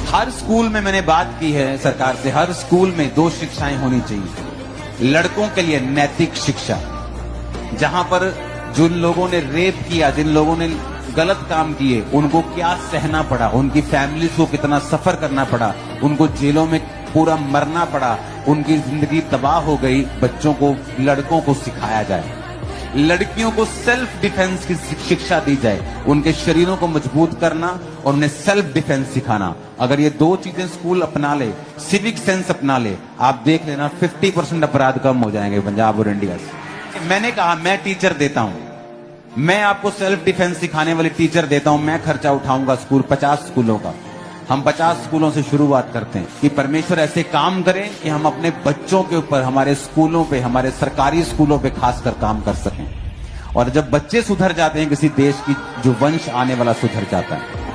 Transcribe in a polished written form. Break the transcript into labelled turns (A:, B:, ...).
A: हर school में मैंने बात की है सरकार से, हर स्कूल में 2 शिक्षाएं होनी चाहिए। लड़कों के लिए नैतिक शिक्षा, जहां पर जिन लोगों ने रेप किया, जिन लोगों ने गलत काम किए, उनको क्या सहना पड़ा, उनकी फैमिलीज को कितना सफर करना पड़ा, उनको जेलों में पूरा मरना पड़ा, उनकी जिंदगी तबाह हो गई, बच्चों को, लड़कों को सिखाया जाए। लड़कियों को सेल्फ डिफेंस की शिक्षा दी जाए, उनके शरीरों को मजबूत करना और उन्हें सेल्फ डिफेंस सिखाना। अगर ये 2 चीजें स्कूल अपना ले, सिविक सेंस अपना ले, आप देख लेना 50% अपराध कम हो जाएंगे पंजाब और इंडिया से। मैंने कहा मैं टीचर देता हूं, मैं आपको सेल्फ डिफेंस सिखाने वाली टीचर देता हूं, मैं खर्चा उठाऊंगा स्कूल 50 स्कूलों का। हम 50 स्कूलों से शुरुआत करते हैं कि परमेश्वर ऐसे काम करे कि हम अपने बच्चों के ऊपर, हमारे स्कूलों पे, हमारे सरकारी स्कूलों पे खासकर काम कर सकें। और जब बच्चे सुधर जाते हैं किसी देश की, जो वंश आने वाला सुधर जाता है।